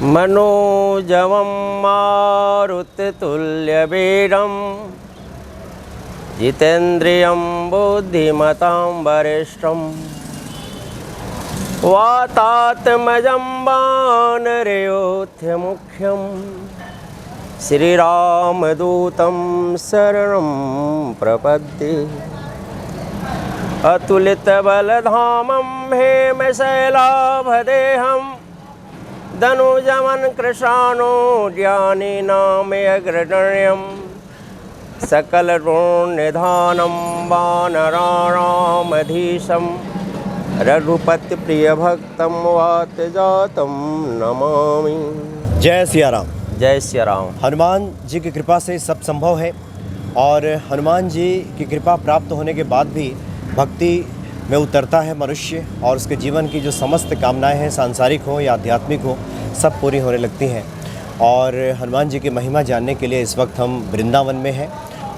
मनोजवं मारुततुल्यवेगं जितेन्द्रियं बुद्धिमतां वरिष्ठं वातात्मजं वानरयोध्यमुख्यं श्रीरामदूतं शरणं प्रपद्ये। अतुलितबलधामं हेमशैलाभदेहं धनुजमन कृशानो ज्ञानिनामयग्रगण्यं सकलगुणनिधानं वानराणामधीशं रघुपतिप्रियभक्तं वातजातं नमामि। जय सिया राम। जय सिया राम। हनुमान जी की कृपा से सब संभव है और हनुमान जी की कृपा प्राप्त होने के बाद भी भक्ति में उतरता है मनुष्य और उसके जीवन की जो समस्त कामनाएं हैं, सांसारिक हो या आध्यात्मिक हो, सब पूरी होने लगती हैं। और हनुमान जी की महिमा जानने के लिए इस वक्त हम वृंदावन में हैं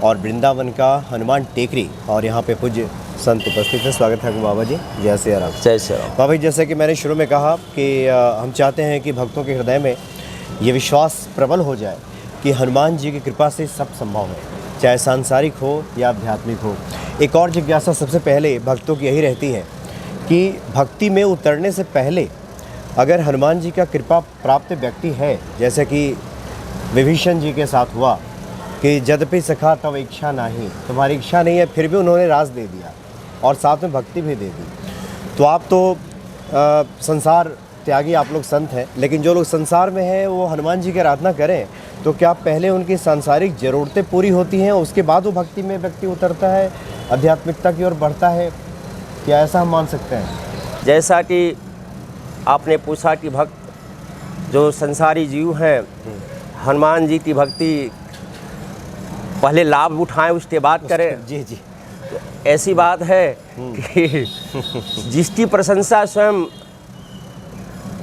और वृंदावन का हनुमान टेकरी और यहाँ पे पूज्य संत उपस्थित हैं। स्वागत है बाबा जी। जय सिया राम। जय सिया राम। बाबा जी, जैसे कि मैंने शुरू में कहा कि हम चाहते हैं कि भक्तों के हृदय में ये विश्वास प्रबल हो जाए कि हनुमान जी की कृपा से सब संभव है, चाहे सांसारिक हो या आध्यात्मिक हो। एक और जिज्ञासा सबसे पहले भक्तों की यही रहती है कि भक्ति में उतरने से पहले अगर हनुमान जी का कृपा प्राप्त व्यक्ति है, जैसे कि विभीषण जी के साथ हुआ कि यद्यपि सखा तब इच्छा नहीं, तुम्हारी इच्छा नहीं है, फिर भी उन्होंने राज दे दिया और साथ में भक्ति भी दे दी। तो आप तो संसार त्यागी आप लोग संत हैं, लेकिन जो लोग संसार में हैं वो हनुमान जी की आराधना करें तो क्या पहले उनकी सांसारिक ज़रूरतें पूरी होती हैं, उसके बाद वो भक्ति में व्यक्ति उतरता है, आध्यात्मिकता की ओर बढ़ता है? क्या ऐसा हम मान सकते हैं? जैसा कि आपने पूछा कि भक्त जो संसारी जीव हैं, हनुमान जी की भक्ति पहले लाभ उठाएं उसके बाद करें। जी जी। तो ऐसी बात है कि जिसकी प्रशंसा स्वयं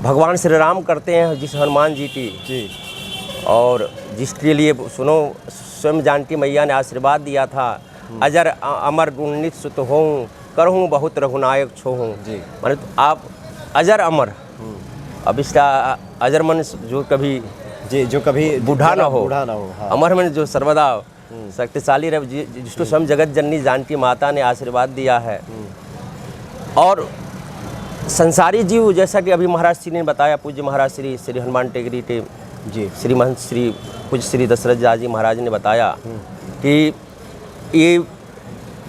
भगवान श्री राम करते हैं, जिस हनुमान जी की जी, और जिसके लिए सुनो स्वयं जानकी मैया ने आशीर्वाद दिया था, अजर अमर गुणित सुत हों करहूँ बहुत रघुनायक छोहूँ। जी, माने तो आप अजर अमर। अब इसका अजर मन जो कभी जो कभी बूढ़ा ना हो, हाँ। अमर मन जो सर्वदा शक्तिशाली रहे, जिसको स्वयं जगत जननी जानकी माता ने आशीर्वाद दिया है। और संसारी जीव, जैसा कि अभी महाराज श्री ने बताया, पूज्य महाराज श्री हनुमान टेकरी के जी श्री महंत श्री पूज्य श्री दशरथ जी महाराज ने बताया कि ये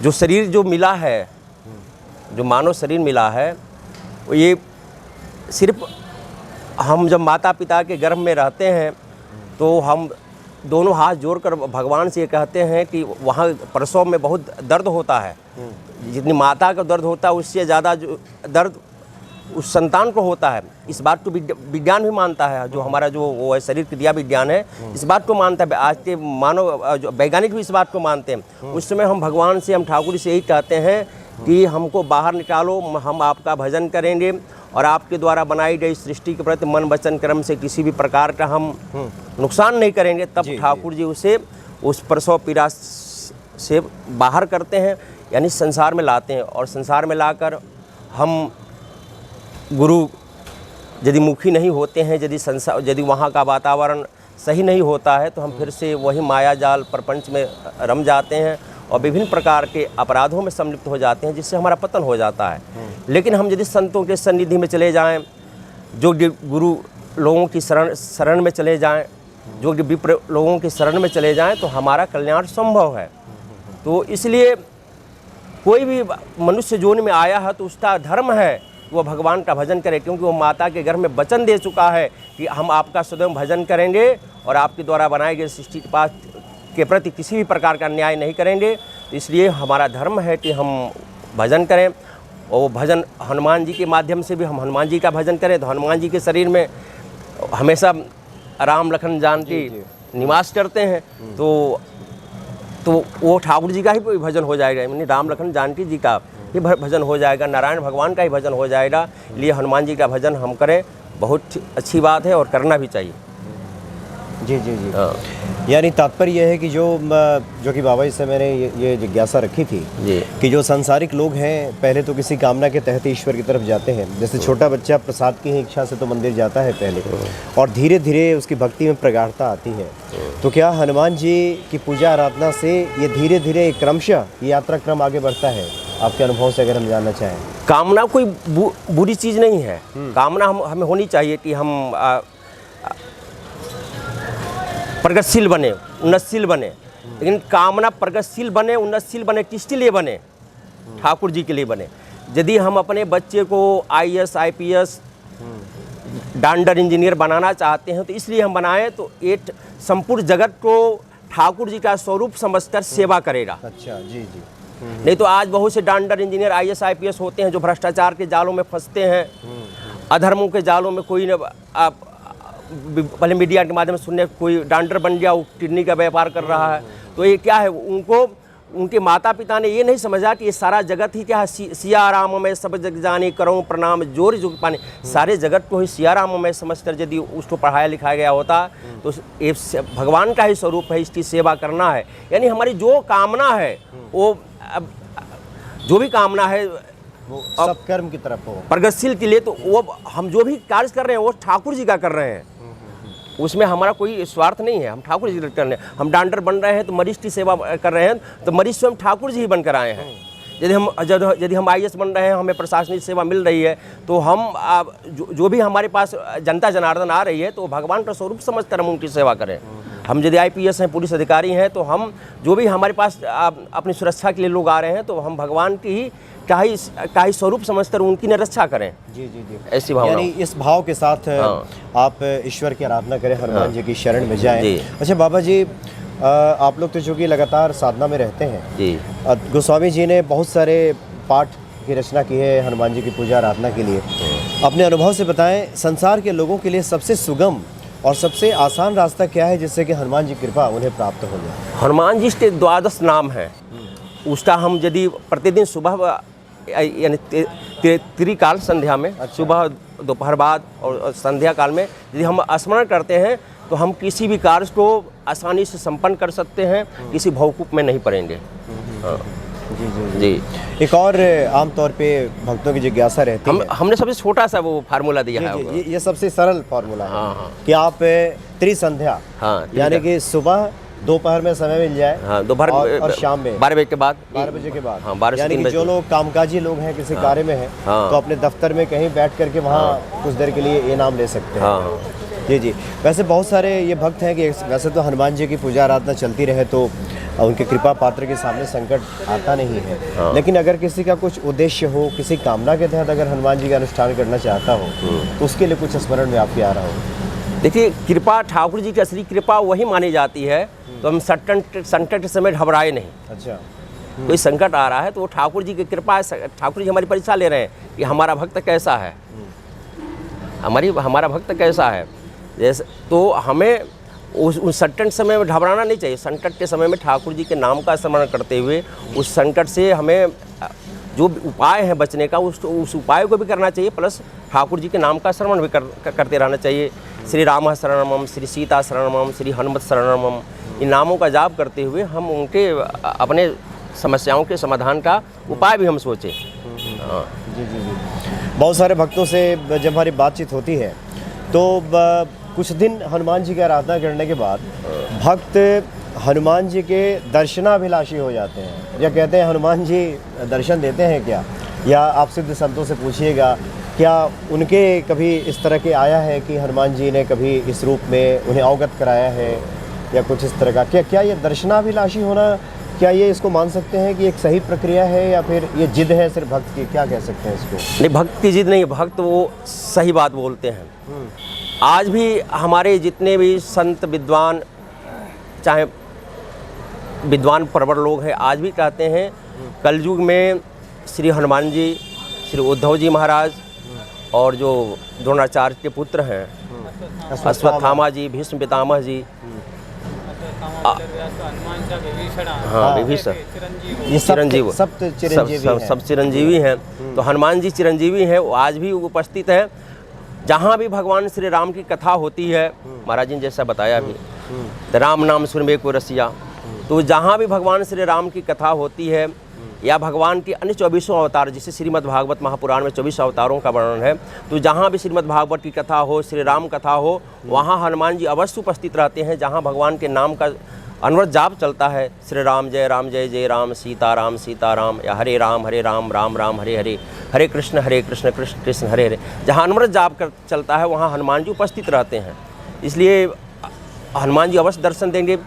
जो शरीर जो मिला है, जो मानव शरीर मिला है, ये सिर्फ हम जब माता पिता के गर्भ में रहते हैं तो हम दोनों हाथ जोड़कर भगवान से ये कहते हैं कि वहाँ प्रसव में बहुत दर्द होता है। जितनी माता का दर्द होता है उससे ज़्यादा जो दर्द उस संतान को होता है। इस बात को विज्ञान भी मानता है, जो हमारा जो वो है शरीर क्रिया विज्ञान है, इस बात को मानता है। आज के मानव जो वैज्ञानिक भी इस बात को मानते हैं। उस समय हम भगवान से, हम ठाकुर से यही कहते हैं कि हमको बाहर निकालो, हम आपका भजन करेंगे और आपके द्वारा बनाई गई सृष्टि के प्रति मन वचन कर्म से किसी भी प्रकार का हम नुकसान नहीं करेंगे। तब ठाकुर जी उसे उस प्रसव पीड़ा से बाहर करते हैं, यानी संसार में लाते हैं। और संसार में लाकर हम गुरु यदि मुखी नहीं होते हैं, यदि वहाँ का वातावरण सही नहीं होता है, तो हम फिर से वही माया जाल प्रपंच में रम जाते हैं और विभिन्न प्रकार के अपराधों में सम्मिलित हो जाते हैं, जिससे हमारा पतन हो जाता है। लेकिन हम यदि संतों के सन्निधि में चले जाएं, जो गुरु लोगों की शरण में चले जाएं, जो विप्र लोगों की शरण में चले जाएं, तो हमारा कल्याण संभव है। तो इसलिए कोई भी मनुष्य जीवन में आया है तो उसका धर्म है वो भगवान का भजन करे, क्योंकि वो माता के घर में वचन दे चुका है कि हम आपका सदैव भजन करेंगे और आपके द्वारा बनाए गए सृष्टि के प्रति किसी भी प्रकार का अन्याय नहीं करेंगे। तो इसलिए हमारा धर्म है कि हम भजन करें, और वो भजन हनुमान जी के माध्यम से भी हम हनुमान जी का भजन करें। तो हनुमान जी के शरीर में हमेशा राम लखन जानकी निवास करते हैं, तो वो ठाकुर जी का ही भजन हो जाएगा, यानी राम लखन जानकी जी का ही भजन हो जाएगा, नारायण भगवान का ही भजन हो जाएगा। इसलिए हनुमान जी का भजन हम करें, बहुत अच्छी बात है और करना भी चाहिए। जी जी जी। हाँ यानी तात्पर्य यह है कि जो कि बाबा जी से मैंने ये जिज्ञासा रखी थी जी। कि जो सांसारिक लोग हैं पहले तो किसी कामना के तहत ईश्वर की तरफ जाते हैं। जैसे छोटा बच्चा प्रसाद की ही इच्छा से तो मंदिर जाता है पहले, और धीरे धीरे उसकी भक्ति में प्रगाढ़ता आती है। तो क्या हनुमान जी की पूजा आराधना से ये धीरे धीरे क्रमशः ये यात्रा क्रम आगे बढ़ता है? आपके अनुभव से अगर हम जानना चाहें। कामना कोई बुरी चीज़ नहीं है। कामना हमें होनी चाहिए कि हम प्रगतिशील बने, उन्नतशील बने। लेकिन कामना प्रगतिशील बने, उन्नतशील बने, किसके लिए बने? ठाकुर जी के लिए बने। यदि हम अपने बच्चे को IAS IPS डॉक्टर इंजीनियर बनाना चाहते हैं तो इसलिए हम बनाएं तो ये संपूर्ण जगत को ठाकुर जी का स्वरूप समझकर सेवा करेगा। अच्छा जी जी। नहीं तो आज बहुत से डॉक्टर इंजीनियर IAS IPS होते हैं जो भ्रष्टाचार के जालों में फंसते हैं, अधर्मों के जालों में। कोई न पहले मीडिया के माध्यम से सुनने कोई डॉक्टर बन गया, वो किडनी का व्यापार कर रहा है। तो ये क्या है, उनको उनके माता पिता ने ये नहीं समझा कि ये सारा जगत ही क्या है, सिया राम में सब जग जाने करूँ प्रणाम जोर जो पाने। सारे जगत को ही सिया राम में समझकर यदि उसको पढ़ाया लिखाया गया होता तो ये भगवान का ही स्वरूप है, इसकी सेवा करना है। यानी हमारी जो कामना है वो जो भी कामना है वो सत्कर्म की तरफ हो, प्रगतिशील के लिए, तो वो हम जो भी कार्य कर रहे हैं वो ठाकुर जी का कर रहे हैं। उसमें हमारा कोई स्वार्थ नहीं है, हम ठाकुर जी कर रहे हैं। हम डॉक्टर बन रहे हैं तो मरीज की सेवा कर रहे हैं, तो मरीज स्वयं ठाकुर जी ही बनकर आए हैं। यदि हम IAS बन रहे हैं, हमें प्रशासनिक सेवा मिल रही है, तो हम जो भी हमारे पास जनता जनार्दन आ रही है तो भगवान का स्वरूप समझकर हम उनकी सेवा करें। हम यदि IPS हैं, पुलिस अधिकारी हैं, तो हम जो भी हमारे पास अपनी सुरक्षा के लिए लोग आ रहे हैं तो हम भगवान की ही का ही स्वरूप समझकर उनकी निरक्षा करें। जी जी जी। ऐसी भावना। यानी इस भाव के साथ आप ईश्वर की आराधना करें, हनुमान जी की शरण में जाएं। अच्छा बाबा जी, आप लोग तो चूँकि लगातार साधना में रहते हैं जी, गोस्वामी जी ने बहुत सारे पाठ की रचना की है हनुमान जी की पूजा आराधना के लिए। अपने अनुभव से बताएं, संसार के लोगों के लिए सबसे सुगम और सबसे आसान रास्ता क्या है जिससे कि हनुमान जी कृपा उन्हें प्राप्त हो जाए? हनुमान जी के 12 नाम है। उसका हम यदि प्रतिदिन सुबह यानी त्रिकाल संध्या में, सुबह दोपहर बाद और संध्या काल में यदि हम स्मरण करते हैं तो हम किसी भी कार्य को आसानी से संपन्न कर सकते हैं, किसी भवकूप में नहीं पड़ेंगे। हाँ जी जी जी। एक और आमतौर पे भक्तों की जिज्ञासा रहती है, हमने सबसे छोटा सा वो फार्मूला दिया है। ये सबसे सरल फार्मूला है। हाँ। कि आप त्रिसंध्या, हाँ, यानी कि सुबह दोपहर में समय मिल जाए, हाँ, दोपहर और शाम में 12 बजे के बाद, 12 बजे के बाद, हाँ, 12 से यानी 3 कि बजे। जो लोग कामकाजी लोग हैं, किसी कार्य में हैं, हाँ। तो अपने दफ्तर में कहीं बैठ करके वहाँ कुछ देर के लिए इनाम ले सकते हैं। हाँ। जी जी। वैसे बहुत सारे ये भक्त हैं कि वैसे तो हनुमान जी की पूजा आराधना चलती रहे तो उनके कृपा पात्र के सामने संकट आता नहीं है। हाँ। लेकिन अगर किसी का कुछ उद्देश्य हो, किसी कामना के तहत अगर हनुमान जी का अनुष्ठान करना चाहता हो तो उसके लिए कुछ स्मरण में आपके आ रहा हो? देखिए, कृपा ठाकुर जी की असली कृपा वही मानी जाती है तो हम संकट के समय घबराए नहीं। अच्छा। कोई संकट आ रहा है तो वो ठाकुर जी की कृपा है। ठाकुर जी हमारी परीक्षा ले रहे हैं कि हमारा भक्त कैसा है, हमारा भक्त कैसा है। जैसे तो हमें उस संकट समय में घबराना नहीं चाहिए। संकट के समय में ठाकुर जी के नाम का स्मरण करते हुए उस संकट से हमें जो उपाय है बचने का उस उपाय को भी करना चाहिए, प्लस ठाकुर जी के नाम का स्मरण भी करते रहना चाहिए। श्री राम शरणमम, श्री सीता शरणमम, श्री हनुमत शरणमम, इन नामों का जाप करते हुए हम उनके अपने समस्याओं के समाधान का उपाय भी हम सोचें। हाँ जी जी जी। बहुत सारे भक्तों से जब हमारी बातचीत होती है तो कुछ दिन हनुमान जी की आराधना करने के बाद भक्त हनुमान जी के दर्शनाभिलाषी हो जाते हैं, या कहते हैं हनुमान जी दर्शन देते हैं क्या? या आप सिद्ध संतों से पूछिएगा, क्या उनके कभी इस तरह के आया है कि हनुमान जी ने कभी इस रूप में उन्हें अवगत कराया है या कुछ इस तरह का? क्या ये दर्शनाभिलाषी होना, क्या ये इसको मान सकते हैं कि एक सही प्रक्रिया है या फिर ये जिद है सिर्फ भक्त की? क्या कह सकते हैं इसको? नहीं, भक्त की जिद नहीं, भक्त वो सही बात बोलते हैं। आज भी हमारे जितने भी संत विद्वान, चाहे विद्वान प्रवर लोग हैं, आज भी कहते हैं कलयुग में श्री हनुमान जी, श्री उद्धव जी महाराज और जो द्रोणाचार्य के पुत्र हैं अश्वत्थामा जी, भीष्म पितामह जी, हाँ विभीषण, ये चिरंजीवी, सब चिरंजीवी हैं। सब चिरंजीवी हैं। तो हनुमान जी चिरंजीवी हैं, वो आज भी उपस्थित हैं। जहाँ भी भगवान श्री राम की कथा होती है, महाराज जी ने जैसा बताया भी, तो राम नाम सुन में को रसिया। तो जहाँ भी भगवान श्री राम की कथा होती है या भगवान के अन्य 24 अवतार, जिसे श्रीमद् भागवत महापुराण में 24 अवतारों का वर्णन है, तो जहाँ भी श्रीमद् भागवत की कथा हो, श्री राम कथा हो, वहाँ हनुमान जी अवश्य उपस्थित रहते हैं। जहाँ भगवान के नाम का अनवरत जाप चलता है, श्री राम जय जय राम, सीता राम, या हरे राम राम राम हरे हरे, हरे कृष्ण कृष्ण कृष्ण हरे हरे, जहाँ अनवरत जाप कर चलता है वहाँ हनुमान जी उपस्थित रहते हैं। इसलिए हनुमान जी अवश्य दर्शन देंगे,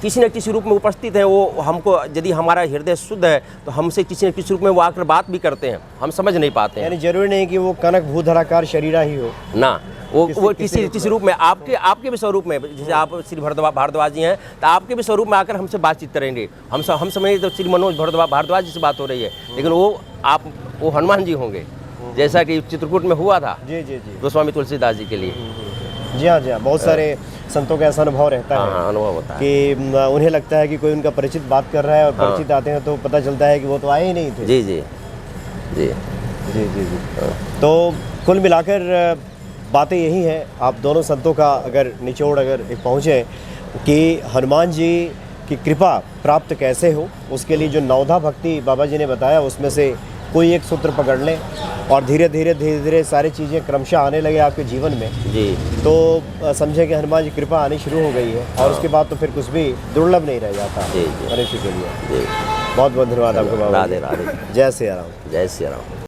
किसी न किसी रूप में उपस्थित हैं। वो हमको, यदि हमारा हृदय शुद्ध है तो हमसे किसी न किसी रूप में वो आकर बात भी करते हैं, हम समझ नहीं पाते हैं। यानी जरूरी नहीं कि वो कनक भूधराकार शरीरा ही हो ना, वो किसी रूप में, आपके भी स्वरूप में, जैसे आप श्री भारद्वाज जी हैं तो आपके भी स्वरूप में आकर हमसे बातचीत करेंगे। हम समझे तो श्री मनोज भारद्वाज जी से बात हो रही है, लेकिन वो हनुमान जी होंगे, जैसा कि चित्रकूट में हुआ था जी गोस्वामी तुलसीदास जी के लिए। जी हाँ बहुत सारे संतों का ऐसा अनुभव रहता है। हाँ, अनुभव होता है कि उन्हें लगता है कि कोई उनका परिचित बात कर रहा है, और परिचित आते हैं तो पता चलता है कि वो तो आए ही नहीं थे। जी जी जी जी जी जी तो कुल मिलाकर बातें यही हैं। आप दोनों संतों का अगर निचोड़ एक पहुँचे कि हनुमान जी की कृपा प्राप्त कैसे हो, उसके लिए जो नवधा भक्ति बाबा जी ने बताया उसमें से कोई एक सूत्र पकड़ लें और धीरे धीरे सारी चीज़ें क्रमशः आने लगे आपके जीवन में जी, तो समझे कि हनुमान जी कृपा आनी शुरू हो गई है। और उसके बाद तो फिर कुछ भी दुर्लभ नहीं रह जाता जी मनुष्य के लिए। जी। बहुत बहुत धन्यवाद आपको बाबा। राधे राधे। जय श्री राम। जय श्री राम।